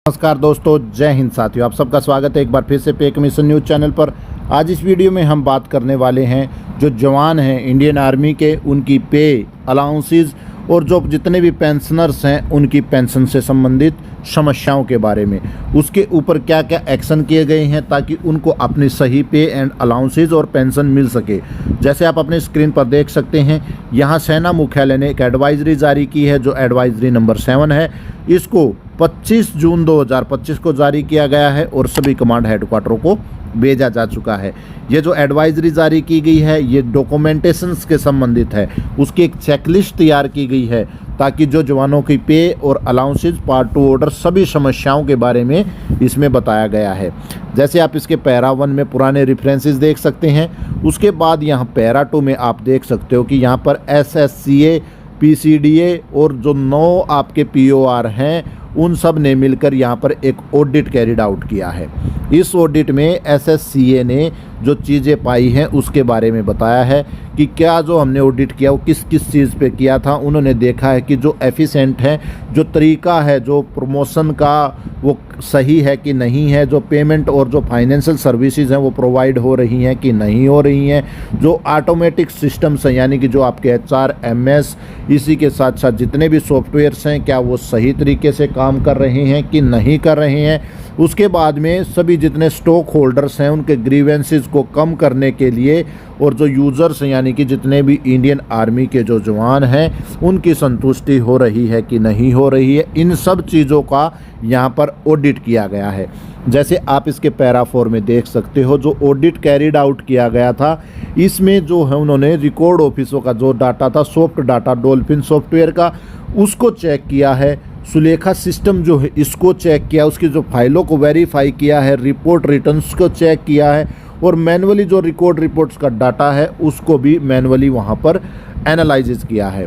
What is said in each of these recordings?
नमस्कार दोस्तों, जय हिंद साथियों। आप सबका स्वागत है एक बार फिर से पे कमीशन न्यूज़ चैनल पर। आज इस वीडियो में हम बात करने वाले हैं जो जवान हैं इंडियन आर्मी के, उनकी पे अलाउंसेस और जो जितने भी पेंशनर्स हैं उनकी पेंशन से संबंधित समस्याओं के बारे में, उसके ऊपर क्या क्या एक्शन किए गए हैं ताकि उनको अपनी सही पे एंड अलाउंसेस और पेंशन मिल सके। जैसे आप अपने स्क्रीन पर देख सकते हैं, यहाँ सेना मुख्यालय ने एक एडवाइजरी जारी की है जो एडवाइजरी नंबर 7 है। इसको 25 जून 2025 को जारी किया गया है और सभी कमांड हेडक्वार्टरों को भेजा जा चुका है। ये जो एडवाइजरी जारी की गई है ये डॉक्यूमेंटेशंस के संबंधित है, उसकी एक चेकलिस्ट तैयार की गई है ताकि जो जवानों की पे और अलाउंसेस, पार्ट 2 ऑर्डर, सभी समस्याओं के बारे में इसमें बताया गया है। जैसे आप इसके पैरा 1 में पुराने रेफरेंसेस देख सकते हैं, उसके बाद यहाँ पैरा 2 में आप देख सकते हो कि यहाँ पर SSCA, PCDA और जो 9 आपके POR हैं उन सब ने मिलकर यहाँ पर एक ऑडिट कैरिड आउट किया है। इस ऑडिट में SSCA ने जो चीज़ें पाई हैं उसके बारे में बताया है कि क्या जो हमने ऑडिट किया वो किस किस चीज़ पे किया था। उन्होंने देखा है कि जो एफिशिएंट है, जो तरीका है, जो प्रमोशन का वो सही है कि नहीं है, जो पेमेंट और जो फाइनेंशियल सर्विसेज हैं वो प्रोवाइड हो रही हैं कि नहीं हो रही हैं, जो ऑटोमेटिक सिस्टम्स हैं यानी कि जो आपके HR, MS, इसी के साथ साथ जितने भी सॉफ्टवेयर्स हैं क्या वो सही तरीके से काम कर रहे हैं कि नहीं कर रहे हैं। उसके बाद में सभी जितने स्टॉक होल्डर्स हैं उनके ग्रीवेंसेस को कम करने के लिए और जो यूज़र्स हैं यानी कि जितने भी इंडियन आर्मी के जो जवान हैं उनकी संतुष्टि हो रही है कि नहीं हो रही है, इन सब चीज़ों का यहाँ पर ऑडिट किया गया है। जैसे आप इसके पैरा 4 में देख सकते हो, जो ऑडिट कैरिड आउट किया गया था इसमें जो है उन्होंने रिकॉर्ड ऑफिसों का जो डाटा था, सॉफ्ट डाटा डॉल्फिन सॉफ्टवेयर का, उसको चेक किया है। सुलेखा सिस्टम जो है इसको चेक किया, उसकी जो फाइलों को वेरीफाई किया है, रिपोर्ट रिटर्न्स को चेक किया है और मैनुअली जो रिकॉर्ड रिपोर्ट्स का डाटा है उसको भी मैनुअली वहाँ पर एनालाइज किया है।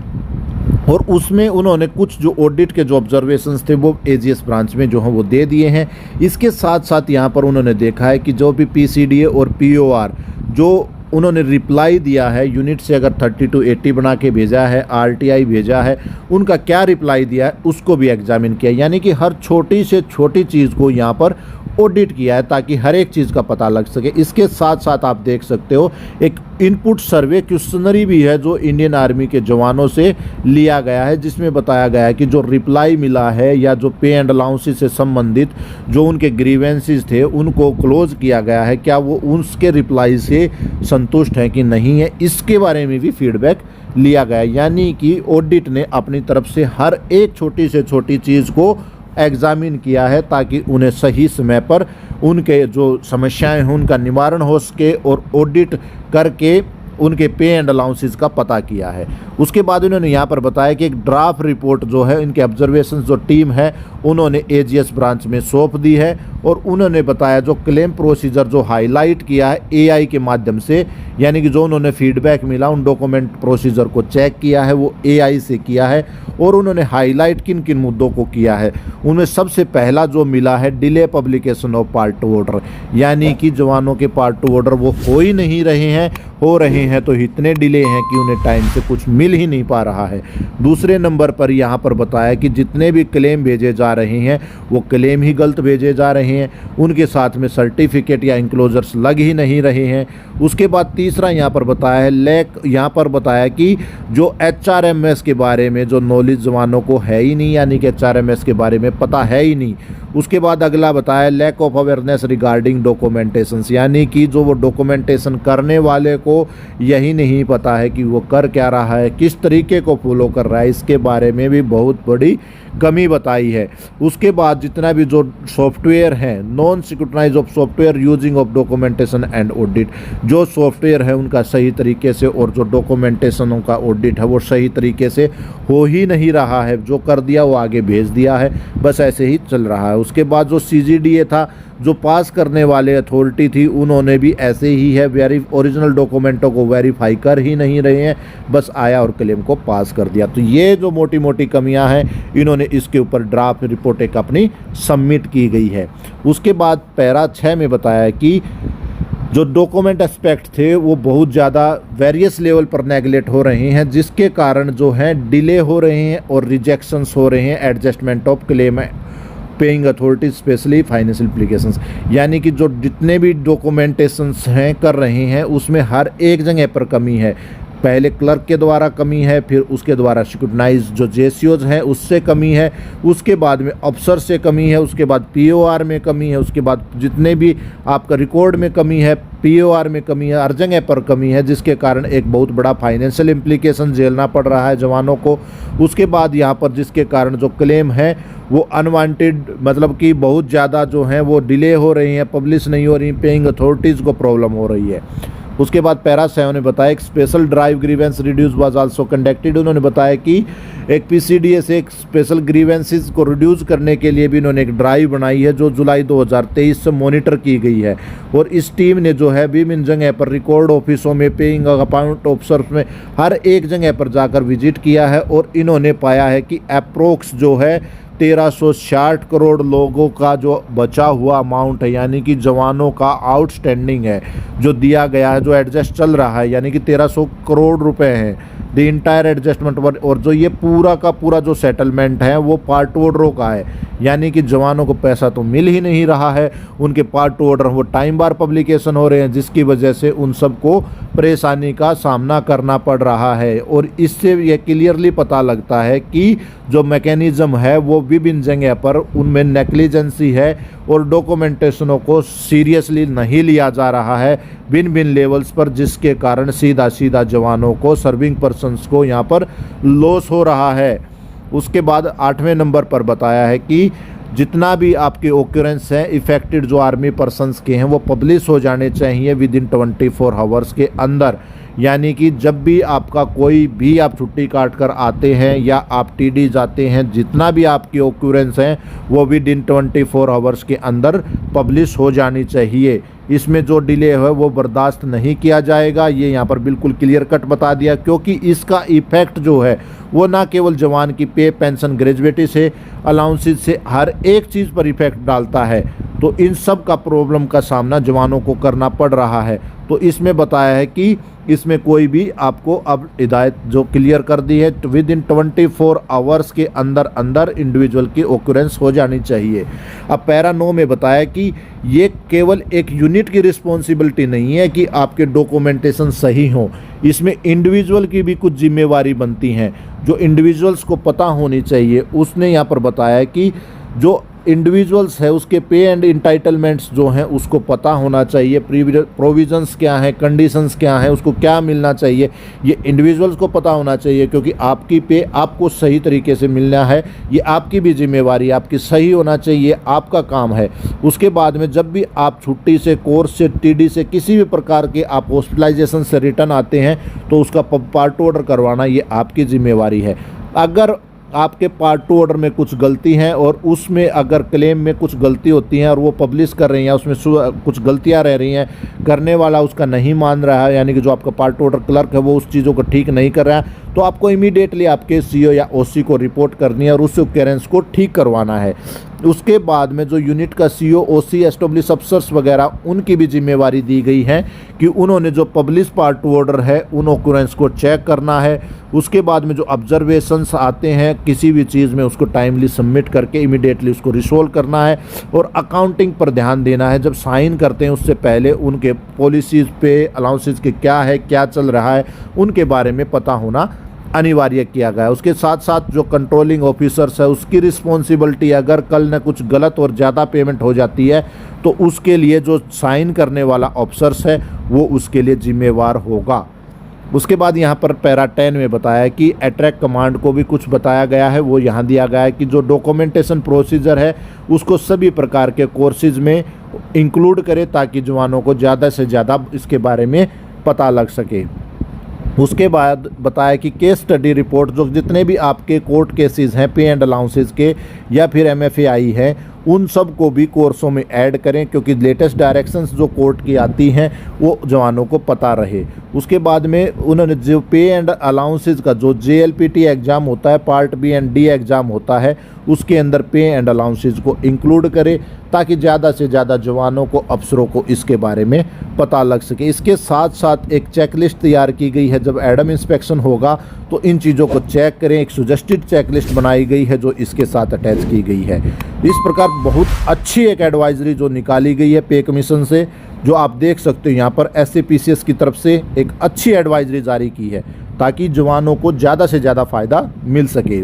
और उसमें उन्होंने कुछ जो ऑडिट के जो ऑब्जर्वेशंस थे वो AGS ब्रांच में जो हैं वो दे दिए हैं। इसके साथ साथ यहाँ पर उन्होंने देखा है कि जो भी PCDA और POR जो उन्होंने रिप्लाई दिया है, यूनिट से अगर 30 to 80 बना के भेजा है, RTI भेजा है, उनका क्या रिप्लाई दिया है उसको भी एग्जामिन किया। यानी कि हर छोटी से छोटी चीज़ को यहाँ पर ऑडिट किया है ताकि हर एक चीज़ का पता लग सके। इसके साथ साथ आप देख सकते हो एक इनपुट सर्वे क्वेश्चनरी भी है जो इंडियन आर्मी के जवानों से लिया गया है, जिसमें बताया गया है कि जो रिप्लाई मिला है या जो पे एंड अलाउंसेस से संबंधित जो उनके ग्रीवेंसेस थे उनको क्लोज किया गया है, क्या वो उसके रिप्लाई से संतुष्ट है कि नहीं है, इसके बारे में भी फीडबैक लिया गया। यानी कि ऑडिट ने अपनी तरफ से हर एक छोटी से छोटी चीज़ को एग्जामिन किया है ताकि उन्हें सही समय पर उनके जो समस्याएं हैं उनका निवारण हो सके और ऑडिट करके उनके पे एंड अलाउंसेस का पता किया है। उसके बाद उन्होंने यहाँ पर बताया कि एक ड्राफ्ट रिपोर्ट जो है इनके ऑब्जर्वेशन जो टीम है उन्होंने AGS ब्रांच में सौंप दी है और उन्होंने बताया जो क्लेम प्रोसीजर जो हाईलाइट किया है AI के माध्यम से, यानी कि जो उन्होंने फीडबैक मिला उन डॉक्यूमेंट प्रोसीजर को चेक किया है वो AI से किया है और उन्होंने हाईलाइट किन किन मुद्दों को किया है। उनमें सबसे पहला जो मिला है delay publication of part 2 order, यानी कि जवानों के पार्ट 2 ऑर्डर वो हो ही नहीं रहे हैं, हो रहे हैं तो इतने डिले हैं कि उन्हें टाइम से कुछ मिल ही नहीं पा रहा है। दूसरे नंबर पर यहाँ पर बताया कि जितने भी क्लेम भेजे जा रहे हैं वो क्लेम ही गलत भेजे जा रहे हैं, उनके साथ में सर्टिफिकेट या इंक्लोजर्स लग ही नहीं रहे हैं। उसके बाद तीसरा यहाँ पर बताया है यहाँ पर बताया कि जो HRMS के बारे में जो नॉलेज जवानों को है ही नहीं, यानी कि HRMS के बारे में पता है ही नहीं। उसके बाद अगला बताया lack of awareness regarding documentations, यानी कि जो वो डॉक्यूमेंटेशन करने वाले को यही नहीं पता है कि वो कर क्या रहा है, किस तरीके को फॉलो कर रहा है, इसके बारे में भी बहुत बड़ी कमी बताई है। उसके बाद जितना भी जो सॉफ्टवेयर हैं, non securitise of software using of documentation and audit, जो सॉफ्टवेयर है उनका सही तरीके से और जो डॉक्यूमेंटेशनों का ऑडिट है वो सही तरीके से हो ही नहीं रहा है, जो कर दिया वो आगे भेज दिया है, बस ऐसे ही चल रहा है। उसके बाद जो CGDA था जो पास करने वाले अथॉरिटी थी उन्होंने भी ऐसे ही है, ओरिजिनल डॉक्यूमेंटों को वेरीफाई कर ही नहीं रहे हैं, बस आया और क्लेम को पास कर दिया। तो ये जो मोटी मोटी कमियां हैं इन्होंने इसके ऊपर ड्राफ्ट रिपोर्ट एक अपनी सबमिट की गई है। उसके बाद पैरा 6 में बताया कि जो डॉक्यूमेंट एस्पेक्ट थे वो बहुत ज़्यादा वेरियस लेवल पर नेगलेक्ट हो रहे हैं, जिसके कारण जो है डिले हो रहे हैं और रिजेक्शंस हो रहे हैं adjustment of claim paying authority specially financial applications, यानी कि जो जितने भी डॉक्यूमेंटेशंस हैं कर रहे हैं उसमें हर एक जगह पर कमी है। पहले क्लर्क के द्वारा कमी है, फिर उसके द्वारा सिक्योरिटाइज जो जेसीओज हैं उससे कमी है, उसके बाद में अफसर से कमी है, उसके बाद पीओआर में कमी है, उसके बाद जितने भी आपका रिकॉर्ड में कमी है, पीओआर में कमी है, हर जगह पर कमी है, जिसके कारण एक बहुत बड़ा फाइनेंशियल इम्प्लीकेशन झेलना पड़ रहा है जवानों को। उसके बाद यहाँ पर जिसके कारण जो क्लेम है वो अनवांटेड, मतलब कि बहुत ज़्यादा जो हैं वो डिले हो रही हैं, पब्लिश नहीं हो रही, पेइंग अथॉरिटीज़ को प्रॉब्लम हो रही है। उसके बाद पैरा 7 ने बताया एक special drive grievance reduce was also conducted. उन्होंने बताया कि एक पीसीडीएस एक स्पेशल ग्रीवेंसेस को रिड्यूस करने के लिए भी इन्होंने एक ड्राइव बनाई है जो जुलाई 2023 से मॉनिटर की गई है। और इस टीम ने जो है विभिन्न जगह पर रिकॉर्ड ऑफिसों में, पेइंग अकाउंट ऑफिसर्स में, हर एक जगह पर जाकर विजिट किया है और इन्होंने पाया है कि अप्रोक्स जो है 1360 करोड़ लोगों का जो बचा हुआ अमाउंट है, यानी कि जवानों का आउटस्टैंडिंग है जो दिया गया है, जो एडजस्ट चल रहा है, यानी कि 1300 करोड़ रुपए हैं द इंटायर एडजस्टमेंट। और जो ये पूरा का पूरा जो सेटलमेंट है वो पार्ट ऑर्डरों का है, यानी कि जवानों को पैसा तो मिल ही नहीं रहा है, उनके पार्ट ऑर्डर वो टाइम बार पब्लिकेशन हो रहे हैं, जिसकी वजह से उन सबको परेशानी का सामना करना पड़ रहा है। और इससे ये क्लियरली पता लगता है कि जो मैकेनिज्म है वो विभिन्न जगह पर उनमें नेग्लिजेंसी है और डॉक्यूमेंटेशनों को सीरियसली नहीं लिया जा रहा है भिन्न भिन्न लेवल्स पर, जिसके कारण सीधा सीधा जवानों को, सर्विंग पर्सन्स को यहाँ पर लॉस हो रहा है। उसके बाद 8वें नंबर पर बताया है कि जितना भी आपके ओक्यूरेंस हैं इफेक्टेड जो आर्मी पर्सन्स के हैं वो पब्लिश हो जाने चाहिए विद इन 24 आवर्स के अंदर, यानी कि जब भी आपका कोई भी आप छुट्टी काट कर आते हैं या आप टीडी जाते हैं, जितना भी आपके ओक्यूरेंस हैं वो विद इन 24 आवर्स के अंदर पब्लिश हो जानी चाहिए। इसमें जो डिले है वो बर्दाश्त नहीं किया जाएगा, ये यहाँ पर बिल्कुल क्लियर कट बता दिया, क्योंकि इसका इफेक्ट जो है वो ना केवल जवान की पे, पेंशन, ग्रेजुएटी से, अलाउंसेस से, हर एक चीज़ पर इफेक्ट डालता है। तो इन सब का प्रॉब्लम का सामना जवानों को करना पड़ रहा है। तो इसमें बताया है कि इसमें कोई भी आपको अब हिदायत जो क्लियर कर दी है विद इन 24 आवर्स के अंदर अंदर इंडिविजुअल की ओक्यूरेंस हो जानी चाहिए। अब पैरा 9 में बताया कि ये केवल एक यूनिट की रिस्पॉन्सिबिलिटी नहीं है कि आपके डॉक्यूमेंटेशन सही हो, इसमें इंडिविजुअल की भी कुछ जिम्मेवारी बनती हैं जो इंडिविजुअल्स को पता होनी चाहिए। उसने यहाँ पर बताया कि जो इंडिविजुअल्स है उसके पे एंड इंटाइटलमेंट्स जो हैं उसको पता होना चाहिए, प्रोविजंस क्या हैं, कंडीशंस क्या हैं, उसको क्या मिलना चाहिए, ये इंडिविजुअल्स को पता होना चाहिए, क्योंकि आपकी पे आपको सही तरीके से मिलना है, ये आपकी भी जिम्मेवारी, आपकी सही होना चाहिए, आपका काम है। उसके बाद में जब भी आप छुट्टी से, कोर्स से, टीडी से, किसी भी प्रकार के आप हॉस्पिटलाइजेशन से रिटर्न आते हैं तो उसका पार्ट ऑर्डर करवाना ये आपकी जिम्मेवारी है। अगर आपके पार्ट टू ऑर्डर में कुछ गलती हैं और उसमें अगर क्लेम में कुछ गलती होती हैं और वो पब्लिश कर रही हैं, उसमें कुछ गलतियां रह रही हैं, करने वाला उसका नहीं मान रहा है, यानी कि जो आपका पार्ट टू ऑर्डर क्लर्क है वो उस चीज़ों को ठीक नहीं कर रहा है, तो आपको इमीडिएटली आपके सीओ या ओसी को रिपोर्ट करनी है और उस ओकरेंस को ठीक करवाना है। उसके बाद में जो यूनिट का सीओ, ओसी, एसडब्ल्यूएस अफसर्स वगैरह, उनकी भी जिम्मेवारी दी गई है कि उन्होंने जो पब्लिश पार्ट टू ऑर्डर है उन ओकरेंस को चेक करना है। उसके बाद में जो ऑब्जर्वेशंस आते हैं किसी भी चीज़ में उसको टाइमली सबमिट करके इमीडिएटली उसको रिसोल्व करना है और अकाउंटिंग पर ध्यान देना है। जब साइन करते हैं उससे पहले उनके पॉलिसीज़ पे, अलाउंसेस के क्या है, क्या चल रहा है, उनके बारे में पता होना अनिवार्य किया गया है। उसके साथ साथ जो कंट्रोलिंग ऑफिसर्स है उसकी रिस्पॉन्सिबिलिटी, अगर कल न कुछ गलत और ज़्यादा पेमेंट हो जाती है तो उसके लिए जो साइन करने वाला ऑफिसर्स है वो उसके लिए जिम्मेवार होगा। उसके बाद यहाँ पर पैरा 10 में बताया कि अटैक कमांड को भी कुछ बताया गया है, वो यहाँ दिया गया है कि जो डॉक्यूमेंटेशन प्रोसीजर है उसको सभी प्रकार के कोर्सेज में इंक्लूड करे ताकि जवानों को ज़्यादा से ज़्यादा इसके बारे में पता लग सके। उसके बाद बताया कि केस स्टडी रिपोर्ट, जो जितने भी आपके कोर्ट केसेस हैं पे एंड अलाउंसेस के या फिर एमएफएआई है, उन सब को भी कोर्सों में ऐड करें क्योंकि लेटेस्ट डायरेक्शंस जो कोर्ट की आती हैं वो जवानों को पता रहे। उसके बाद में उन्होंने जो पे एंड अलाउंसेस का जो जेएलपीटी एग्ज़ाम होता है, part B and D exam होता है, उसके अंदर पे एंड अलाउंसेस को इंक्लूड करें ताकि ज़्यादा से ज़्यादा जवानों को, अफसरों को इसके बारे में पता लग सके। इसके साथ साथ एक चेकलिस्ट तैयार की गई है, जब एडम इंस्पेक्शन होगा तो इन चीज़ों को चेक करें। एक सजेस्टेड चेकलिस्ट बनाई गई है जो इसके साथ अटैच की गई है। इस प्रकार बहुत अच्छी एक एडवाइजरी जो निकाली गई है पे कमीशन से, जो आप देख सकते हो यहाँ पर SAPCS की तरफ से एक अच्छी एडवाइजरी जारी की है ताकि जवानों को ज़्यादा से ज़्यादा फ़ायदा मिल सके।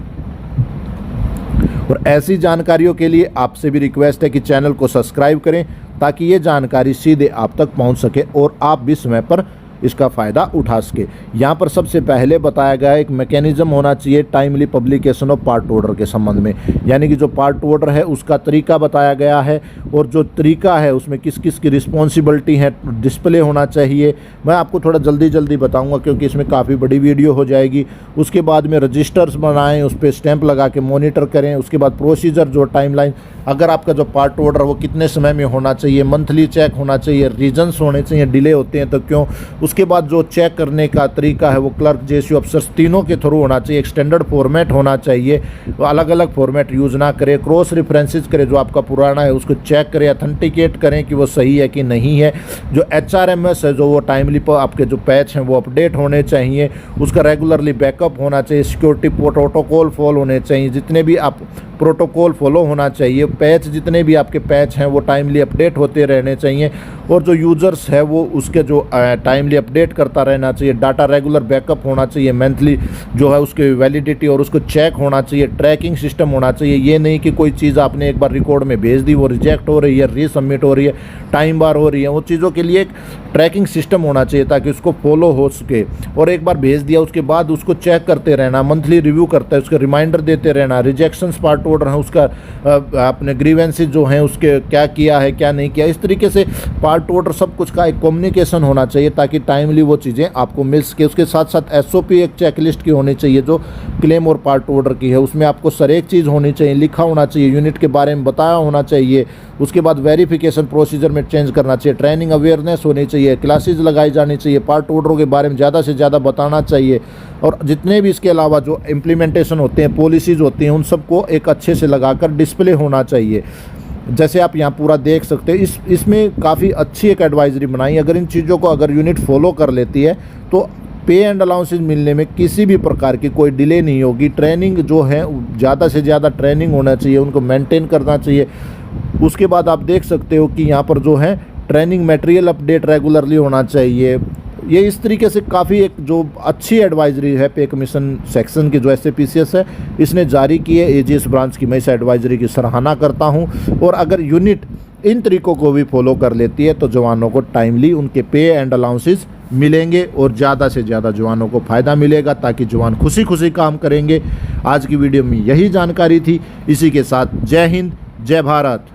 और ऐसी जानकारियों के लिए आपसे भी रिक्वेस्ट है कि चैनल को सब्सक्राइब करें ताकि ये जानकारी सीधे आप तक पहुंच सके और आप भी समय पर इसका फ़ायदा उठा सके। यहाँ पर सबसे पहले बताया गया है एक मैकेनिज्म होना चाहिए timely publication of part order के संबंध में, यानी कि जो पार्ट ऑर्डर है उसका तरीका बताया गया है और जो तरीका है उसमें किस किस की रिस्पॉन्सिबिलिटी है डिस्प्ले होना चाहिए। मैं आपको थोड़ा जल्दी बताऊँगा क्योंकि इसमें काफ़ी बड़ी वीडियो हो जाएगी। उसके बाद में रजिस्टर्स बनाएँ, उस पर स्टैंप लगा के मॉनिटर करें। उसके बाद प्रोसीजर जो टाइमलाइन, अगर आपका जो पार्ट ऑर्डर वो कितने समय में होना चाहिए, मंथली चेक होना चाहिए, रीजन्स होने चाहिए, डिले होते हैं तो क्यों। उसके बाद जो चेक करने का तरीका है वो क्लर्क, JSU अफसर्स तीनों के थ्रू होना चाहिए। एक स्टैंडर्ड फॉर्मेट होना चाहिए, अलग अलग फॉर्मेट यूज़ ना करें। क्रॉस रेफरेंसेस करें, जो आपका पुराना है उसको चेक करें, अथेंटिकेट करें कि वो सही है कि नहीं है। जो HRMS है, जो वो टाइमली पर आपके जो पैच हैं वो अपडेट होने चाहिए। उसका रेगुलरली बैकअप होना चाहिए। सिक्योरिटी प्रोटोकॉल फॉलो होने चाहिए, जितने भी आप प्रोटोकॉल फॉलो होना चाहिए। पैच, जितने भी आपके पैच हैं वो टाइमली अपडेट होते रहने चाहिए। और जो यूज़र्स है वो उसके जो टाइमली अपडेट करता रहना चाहिए। डाटा रेगुलर बैकअप होना चाहिए, मंथली जो है उसकी वैलिडिटी और उसको चेक होना चाहिए। ट्रैकिंग सिस्टम होना चाहिए, ये नहीं कि कोई चीज़ आपने एक बार रिकॉर्ड में भेज दी, वो रिजेक्ट हो रही है, रीसबमिट हो रही है, टाइम बार हो रही है। वो चीज़ों के लिए एक ट्रैकिंग सिस्टम होना चाहिए ताकि उसको फॉलो हो सके। और एक बार भेज दिया उसके बाद उसको चेक करते रहना, मंथली रिव्यू करता है, उसके रिमाइंडर देते रहना। रिजेक्शंस पार्ट ऑर्डर है उसका अपने ग्रीवेंसेस जो हैं उसके क्या किया है क्या नहीं किया, इस तरीके से पार्ट ऑर्डर सब कुछ का एक कम्युनिकेशन होना चाहिए ताकि टाइमली वो चीज़ें आपको मिल सके। उसके साथ साथ SOP एक चेकलिस्ट की होनी चाहिए जो क्लेम और पार्ट ऑर्डर की है। उसमें आपको सर एक चीज़ होनी चाहिए, लिखा होना चाहिए, यूनिट के बारे में बताया होना चाहिए। उसके बाद वेरिफिकेशन प्रोसीजर में चेंज करना चाहिए, ट्रेनिंग अवेयरनेस होनी चाहिए, क्लासेज लगाई जानी चाहिए, पार्ट ऑर्डरों के बारे में ज़्यादा से ज़्यादा बताना चाहिए। और जितने भी इसके अलावा जो इम्प्लीमेंटेशन होते हैं, पॉलिसीज़ होती हैं, उन सबको एक अच्छे से लगाकर डिस्प्ले होना चाहिए। जैसे आप यहाँ पूरा देख सकते हैं, इसमें काफ़ी अच्छी एक एडवाइजरी बनाई। अगर इन चीज़ों को अगर यूनिट फॉलो कर लेती है तो पे एंड अलाउंसेस मिलने में किसी भी प्रकार की कोई डिले नहीं होगी। ट्रेनिंग जो है ज़्यादा से ज़्यादा ट्रेनिंग होना चाहिए, उनको मेंटेन करना चाहिए। उसके बाद आप देख सकते हो कि यहाँ पर जो है ट्रेनिंग मटेरियल अपडेट रेगुलरली होना चाहिए। ये इस तरीके से काफ़ी एक जो अच्छी एडवाइजरी है पे कमीशन सेक्शन की जो SAPCS है इसने जारी की है। AGS ब्रांच की मैं इस एडवाइजरी की सराहना करता हूं। और अगर यूनिट इन तरीकों को भी फॉलो कर लेती है तो जवानों को टाइमली उनके पे एंड अलाउंसेस मिलेंगे और ज़्यादा से ज़्यादा जवानों को फ़ायदा मिलेगा ताकि जवान खुशी खुशी काम करेंगे। आज की वीडियो में यही जानकारी थी। इसी के साथ जय हिंद, जय भारत।